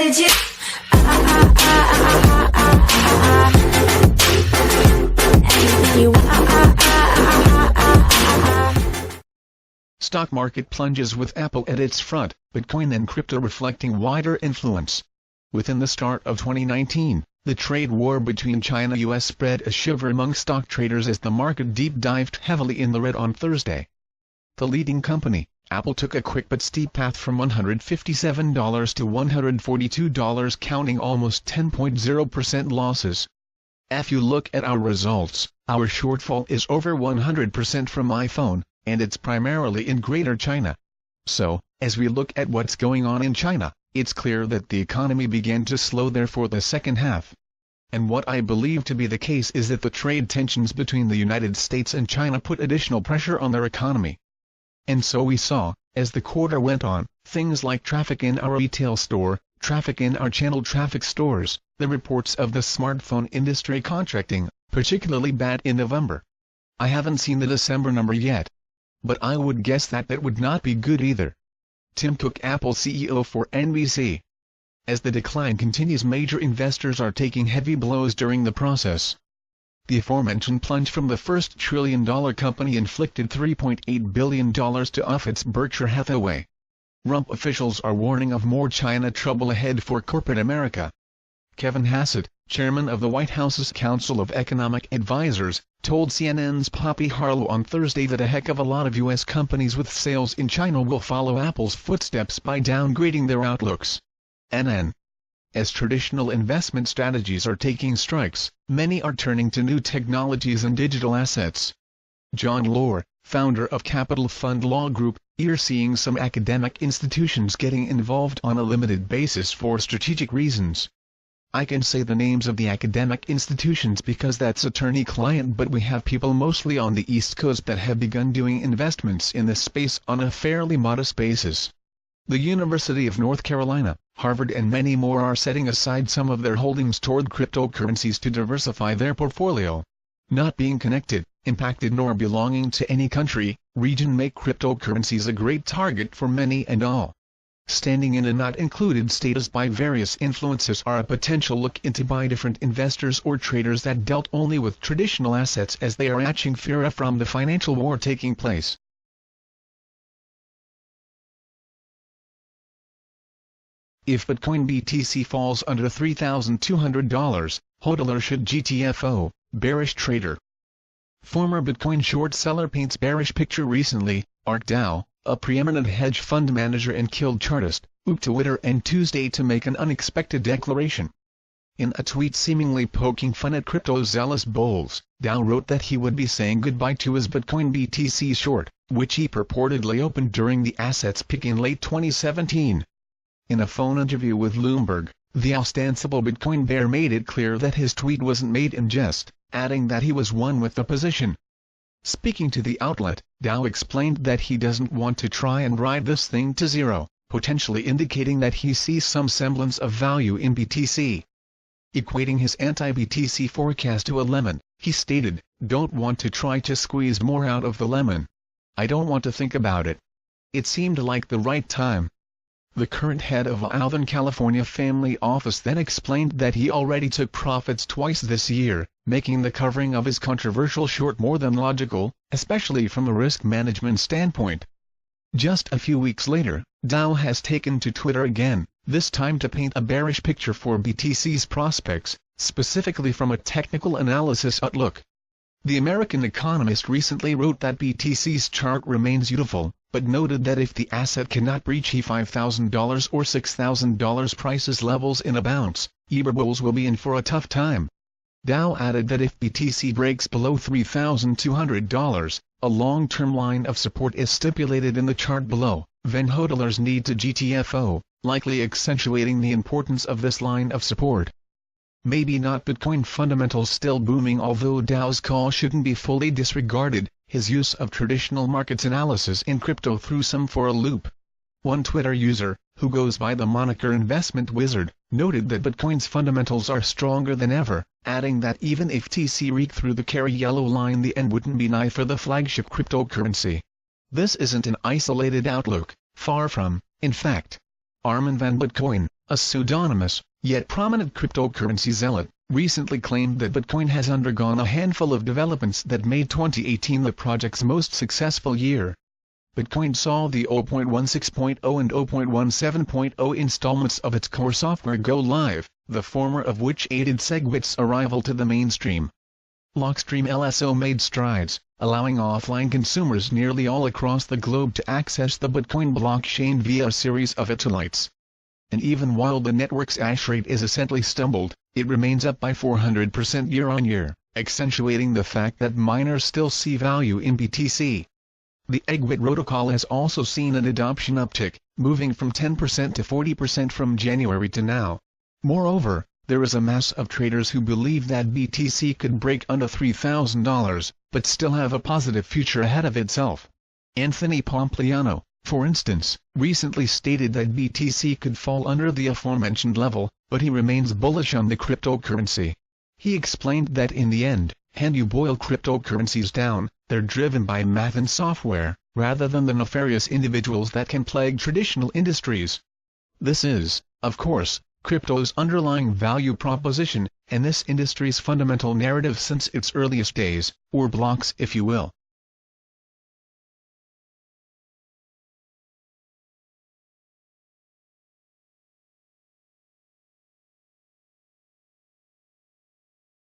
legit. Anything you want. Stock market plunges with Apple at its front, Bitcoin and crypto reflecting wider influence. Within the start of 2019, the trade war between China and US spread a shiver among stock traders as the market deep-dived heavily in the red on Thursday. The leading company, Apple, took a quick but steep path from $157 to $142, counting almost 10.0% losses. If you look at our results, our shortfall is over 100% from iPhone, and it's primarily in Greater China. So, as we look at what's going on in China, it's clear that the economy began to slow there for the second half. And what I believe to be the case is that the trade tensions between the United States and China put additional pressure on their economy. And so we saw, as the quarter went on, things like traffic in our retail store, traffic in our channel traffic stores, the reports of the smartphone industry contracting, particularly bad in November. I haven't seen the December number yet, but I would guess that would not be good either. Tim Cook, Apple CEO, for NBC. As the decline continues, major investors are taking heavy blows during the process. The aforementioned plunge from the first trillion-dollar company inflicted $3.8 billion to off its Berkshire Hathaway. Rump officials are warning of more China trouble ahead for corporate America. Kevin Hassett, chairman of the White House's Council of Economic Advisers, told CNN's Poppy Harlow on Thursday that a heck of a lot of U.S. companies with sales in China will follow Apple's footsteps by downgrading their outlooks. NN. As traditional investment strategies are taking strikes, many are turning to new technologies and digital assets. John Lohr, founder of Capital Fund Law Group, is seeing some academic institutions getting involved on a limited basis for strategic reasons. I can say the names of the academic institutions because that's attorney-client, but we have people mostly on the East Coast that have begun doing investments in this space on a fairly modest basis. The University of North Carolina, Harvard and many more are setting aside some of their holdings toward cryptocurrencies to diversify their portfolio. Not being connected, impacted nor belonging to any country, region make cryptocurrencies a great target for many and all. Standing in a not included status by various influencers are a potential look into by different investors or traders that dealt only with traditional assets as they are catching fear from the financial war taking place. If Bitcoin BTC falls under $3,200, hodler should GTFO, bearish trader. Former Bitcoin short seller paints bearish picture recently. Art Dow, a preeminent hedge fund manager and killed chartist, whooped Twitter and Tuesday to make an unexpected declaration. In a tweet seemingly poking fun at crypto-zealous bulls, Dow wrote that he would be saying goodbye to his Bitcoin BTC short, which he purportedly opened during the asset's peak in late 2017. In a phone interview with Bloomberg, the ostensible Bitcoin bear made it clear that his tweet wasn't made in jest, adding that he was one with the position. Speaking to the outlet, Dow explained that he doesn't want to try and ride this thing to zero, potentially indicating that he sees some semblance of value in BTC. Equating his anti-BTC forecast to a lemon, he stated, "Don't want to try to squeeze more out of the lemon. I don't want to think about it. It seemed like the right time." The current head of Southern California family office then explained that he already took profits twice this year, making the covering of his controversial short more than logical, especially from a risk management standpoint. Just a few weeks later, Dow has taken to Twitter again, this time to paint a bearish picture for BTC's prospects, specifically from a technical analysis outlook. The American Economist recently wrote that BTC's chart remains beautiful, but noted that if the asset cannot breach $5,000 or $6,000 prices levels in a bounce, bulls will be in for a tough time. Dow added that if BTC breaks below $3,200, a long-term line of support is stipulated in the chart below, then hodlers need to GTFO, likely accentuating the importance of this line of support. Maybe not Bitcoin fundamentals still booming, although Dow's call shouldn't be fully disregarded. His use of traditional markets analysis in crypto threw some for a loop. One Twitter user, who goes by the moniker Investment Wizard, noted that Bitcoin's fundamentals are stronger than ever, adding that even if TC reeked through the carry yellow line, the end wouldn't be nigh for the flagship cryptocurrency. This isn't an isolated outlook, far from, in fact. Armin van Bitcoin, a pseudonymous, yet prominent cryptocurrency zealot, recently claimed that Bitcoin has undergone a handful of developments that made 2018 the project's most successful year. Bitcoin saw the 0.16.0 and 0.17.0 installments of its core software go live, the former of which aided SegWit's arrival to the mainstream. Blockstream LSO made strides, allowing offline consumers nearly all across the globe to access the Bitcoin blockchain via a series of utilities. And even while the network's hash rate is essentially stumbled, it remains up by 400% year-on-year, accentuating the fact that miners still see value in BTC. The EGWT protocol has also seen an adoption uptick, moving from 10% to 40% from January to now. Moreover, there is a mass of traders who believe that BTC could break under $3,000, but still have a positive future ahead of itself. Anthony Pompliano, for instance, recently stated that BTC could fall under the aforementioned level, but he remains bullish on the cryptocurrency. He explained that in the end, when you boil cryptocurrencies down, they're driven by math and software, rather than the nefarious individuals that can plague traditional industries. This is, of course, crypto's underlying value proposition, and this industry's fundamental narrative since its earliest days, or blocks if you will.